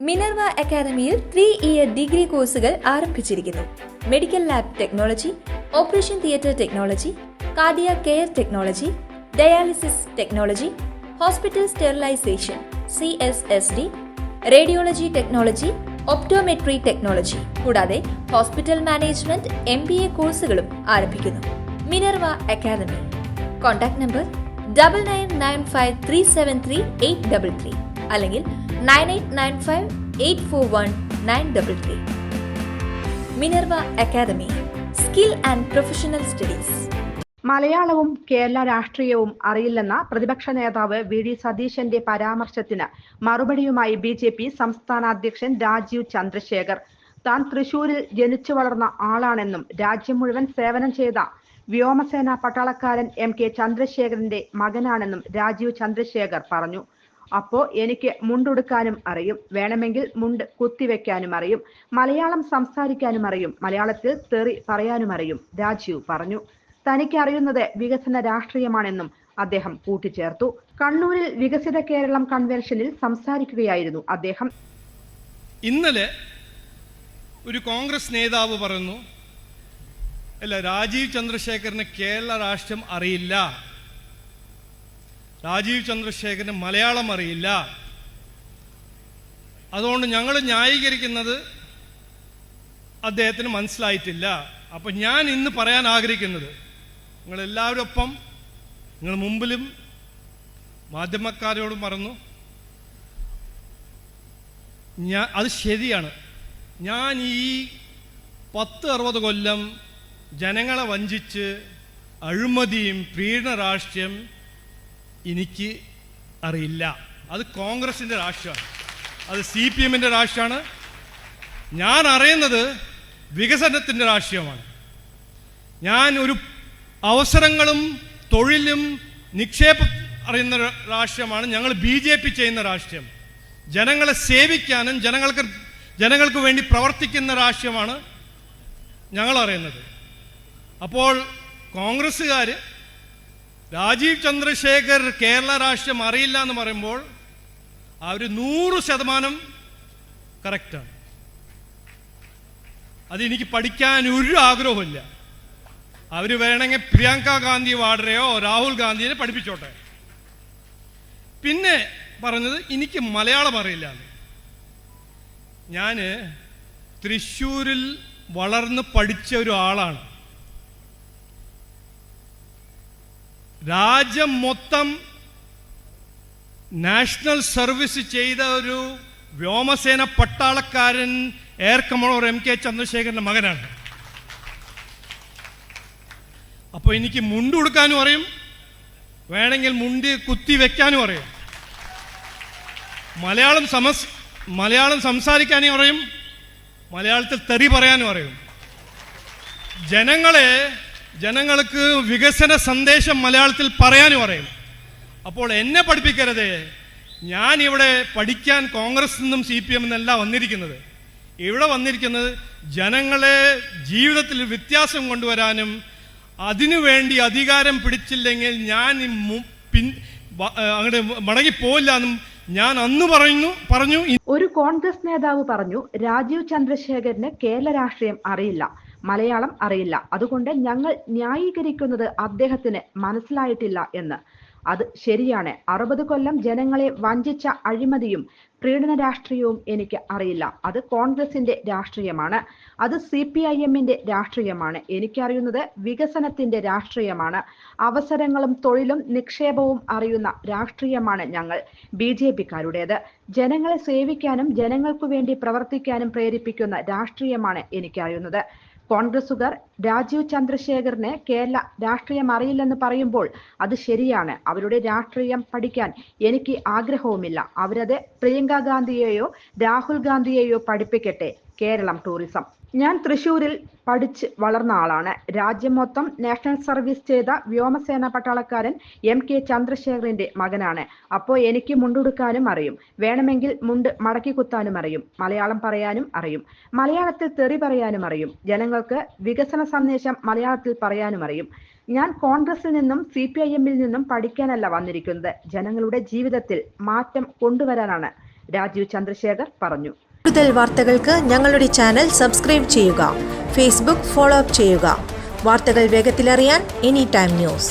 Minerva അക്കാദമിയിൽ 3-ഇയർ degree കോഴ്സുകൾ ആരംഭിച്ചിരിക്കുന്നു. Medical lab technology, operation theatre technology, cardiac care technology, dialysis technology, hospital sterilization (CSSD), radiology technology, optometry technology കൂടാതെ hospital management MBA കോഴ്സുകളും ആരംഭിക്കുന്നു. Minerva academy. Contact number 9995373833 അല്ലെങ്കിൽ 9895841933. Minerva academy, skill and professional studies. മലയാളവും കേരള രാഷ്ട്രീയവും അറിയില്ലെന്ന പ്രതിപക്ഷ നേതാവ് VD സതീശന്റെ പരാമർശത്തിന് മറുപടിയുമായി BJP സംസ്ഥാന അധ്യക്ഷൻ രാജീവ് ചന്ദ്രശേഖർ. താൻ തൃശൂരിൽ ജനിച്ചു വളർന്ന ആളാണെന്നും രാജ്യം മുഴുവൻ സേവനം ചെയ്ത വ്യോമസേന പട്ടാളക്കാരൻ MK ചന്ദ്രശേഖരന്റെ മകനാണെന്നും രാജീവ് ചന്ദ്രശേഖർ പറഞ്ഞു. അപ്പോ എനിക്ക് മുണ്ടുടുക്കാനും അറിയും, വേണമെങ്കിൽ മുണ്ട് കുത്തിവെക്കാനും അറിയും, മലയാളം സംസാരിക്കാനും അറിയും, മലയാളത്തിൽ തെറി പറയാനും അറിയും, രാജീവ് പറഞ്ഞു. തനിക്ക് അറിയുന്നത് വികസന രാഷ്ട്രീയമാണെന്നും അദ്ദേഹം കൂട്ടിച്ചേർത്തു. കണ്ണൂരിൽ വികസിത കേരളം കൺവെൻഷനിൽ സംസാരിക്കുകയായിരുന്നു അദ്ദേഹം. ഇന്നലെ ഒരു കോൺഗ്രസ് നേതാവ് പറഞ്ഞു, അല്ല, രാജീവ് ചന്ദ്രശേഖരന് കേരള രാഷ്ട്രീയം അറിയില്ല, രാജീവ് ചന്ദ്രശേഖരന് മലയാളം അറിയില്ല, അതുകൊണ്ട് ഞങ്ങൾ ന്യായീകരിക്കുന്നത് അദ്ദേഹത്തിന് മനസ്സിലായിട്ടില്ല. അപ്പം ഞാൻ ഇന്ന് പറയാൻ ആഗ്രഹിക്കുന്നത്, നിങ്ങളെല്ലാവരൊപ്പം, നിങ്ങൾ മുമ്പിലും മാധ്യമക്കാരോടും പറഞ്ഞു, അത് ശരിയാണ്. ഞാൻ ഈ 10-60 കൊല്ലം ജനങ്ങളെ വഞ്ചിച്ച് അഴിമതിയും പീഡന രാഷ്ട്രീയം എനിക്ക് അറിയില്ല. അത് കോൺഗ്രസിൻ്റെ രാഷ്ട്രീയമാണ്, അത് CPMൻ്റെ രാഷ്ട്രീയമാണ്. ഞാൻ അറിയുന്നത് വികസനത്തിൻ്റെ രാഷ്ട്രീയമാണ്. ഞാൻ ഒരു അവസരങ്ങളും തൊഴിലും നിക്ഷേപം അറിയുന്ന രാഷ്ട്രീയമാണ് ഞങ്ങൾ BJP ചെയ്യുന്ന രാഷ്ട്രീയം. ജനങ്ങളെ സേവിക്കാനും ജനങ്ങൾക്ക് വേണ്ടി പ്രവർത്തിക്കുന്ന രാഷ്ട്രീയമാണ് ഞങ്ങൾ അറിയുന്നത്. അപ്പോൾ കോൺഗ്രസ്സുകാർ രാജീവ് ചന്ദ്രശേഖർ കേരള രാഷ്ട്രീയം അറിയില്ല എന്ന് പറയുമ്പോൾ അവർ 100% കറക്റ്റാണ്. അതെനിക്ക് പഠിക്കാൻ ഒരു ആഗ്രഹമില്ല. അവർ വേണമെങ്കിൽ പ്രിയങ്ക ഗാന്ധി വാഡ്രയോ രാഹുൽ ഗാന്ധിയെ പഠിപ്പിച്ചോട്ടെ. പിന്നെ പറഞ്ഞത് എനിക്ക് മലയാളം അറിയില്ല. ഞാൻ തൃശ്ശൂരിൽ വളർന്ന് പഠിച്ച ഒരു ആളാണ്. രാജ്യം മൊത്തം നാഷണൽ സർവീസ് ചെയ്ത ഒരു വ്യോമസേന പട്ടാളക്കാരൻ എയർ കമാൻഡർ MK ചന്ദ്രശേഖരന്റെ മകനാണ്. അപ്പോൾ എനിക്ക് മുണ്ട് കൊടുക്കാനും അറിയും, വേണമെങ്കിൽ മുണ്ട് കുത്തി വെക്കാനും അറിയും, മലയാളം സംസാരിക്കാനും അറിയും, മലയാളത്തിൽ തെറി പറയാനും അറിയും. ജനങ്ങൾക്ക് വികസന സന്ദേശം മലയാളത്തിൽ പറയാനും അറിയും. അപ്പോൾ എന്നെ പഠിപ്പിക്കരുത്. ഞാൻ ഇവിടെ പഠിക്കാൻ കോൺഗ്രസിൽ നിന്നും CPM എന്നല്ല വന്നിരിക്കുന്നത്. ഇവിടെ വന്നിരിക്കുന്നത് ജനങ്ങളെ ജീവിതത്തിൽ വ്യത്യാസം കൊണ്ടുവരാനും അതിനുവേണ്ടി അധികാരം പിടിച്ചില്ലെങ്കിൽ ഞാൻ അങ്ങോട്ട് മടങ്ങിപ്പോയില്ല എന്നും ഞാൻ അന്ന് പറഞ്ഞു. ഒരു കോൺഗ്രസ് നേതാവ് പറഞ്ഞു, രാജീവ് ചന്ദ്രശേഖരന് കേരള രാഷ്ട്രീയം അറിയില്ല, മലയാളം അറിയില്ല, അതുകൊണ്ട് ഞങ്ങൾ ന്യായീകരിക്കുന്നത് അദ്ദേഹത്തിന് മനസ്സിലായിട്ടില്ല എന്ന്. അത് ശരിയാണ്. 60 കൊല്ലം ജനങ്ങളെ വഞ്ചിച്ച അഴിമതിയും പീഡന രാഷ്ട്രീയവും എനിക്ക് അറിയില്ല. അത് കോൺഗ്രസിന്റെ രാഷ്ട്രീയമാണ്, അത് CPIMന്റെ രാഷ്ട്രീയമാണ്. എനിക്കറിയുന്നത് വികസനത്തിന്റെ രാഷ്ട്രീയമാണ്. അവസരങ്ങളും തൊഴിലും നിക്ഷേപവും അറിയുന്ന രാഷ്ട്രീയമാണ് ഞങ്ങൾ BJPക്കാരുടേത്. ജനങ്ങളെ സേവിക്കാനും ജനങ്ങൾക്കു വേണ്ടി പ്രവർത്തിക്കാനും പ്രേരിപ്പിക്കുന്ന രാഷ്ട്രീയമാണ് എനിക്കറിയുന്നത്. കോൺഗ്രസുകാർ രാജീവ് ചന്ദ്രശേഖറിന് കേരള രാഷ്ട്രീയം അറിയില്ലെന്ന് പറയുമ്പോൾ അത് ശരിയാണ്. അവരുടെ രാഷ്ട്രീയം പഠിക്കാൻ എനിക്ക് ആഗ്രഹവുമില്ല. അവരത് പ്രിയങ്ക ഗാന്ധിയെയോ രാഹുൽ ഗാന്ധിയെയോ പഠിപ്പിക്കട്ടെ. കേരളം ടൂറിസം. ഞാൻ തൃശ്ശൂരിൽ പഠിച്ച് വളർന്ന ആളാണ്. രാജ്യം മൊത്തം നാഷണൽ സർവീസ് ചെയ്ത വ്യോമസേന പട്ടാളക്കാരൻ MK ചന്ദ്രശേഖരന്റെ മകനാണ്. അപ്പോൾ എനിക്ക് മുണ്ടുടുക്കാനും അറിയും, വേണമെങ്കിൽ മുണ്ട് മടക്കി കുത്താനും അറിയും, മലയാളം പറയാനും അറിയും, മലയാളത്തിൽ തെറി പറയാനും അറിയും, ജനങ്ങൾക്ക് വികസന സന്ദേശം മലയാളത്തിൽ പറയാനും അറിയും. ഞാൻ കോൺഗ്രസിൽ നിന്നും CPIMൽ നിന്നും പഠിക്കാനല്ല വന്നിരിക്കുന്നത്, ജനങ്ങളുടെ ജീവിതത്തിൽ മാറ്റം കൊണ്ടുവരാനാണ്. രാജീവ് ചന്ദ്രശേഖർ പറഞ്ഞു. കൂടുതൽ വാർത്തകൾക്ക് ഞങ്ങളുടെ ചാനൽ സബ്സ്ക്രൈബ് ചെയ്യുക. ഫേസ്ബുക്ക് ഫോളോ അപ്പ് ചെയ്യുക. വാർത്തകൾ വേഗത്തിലറിയാൻ എനി ടൈം ന്യൂസ്.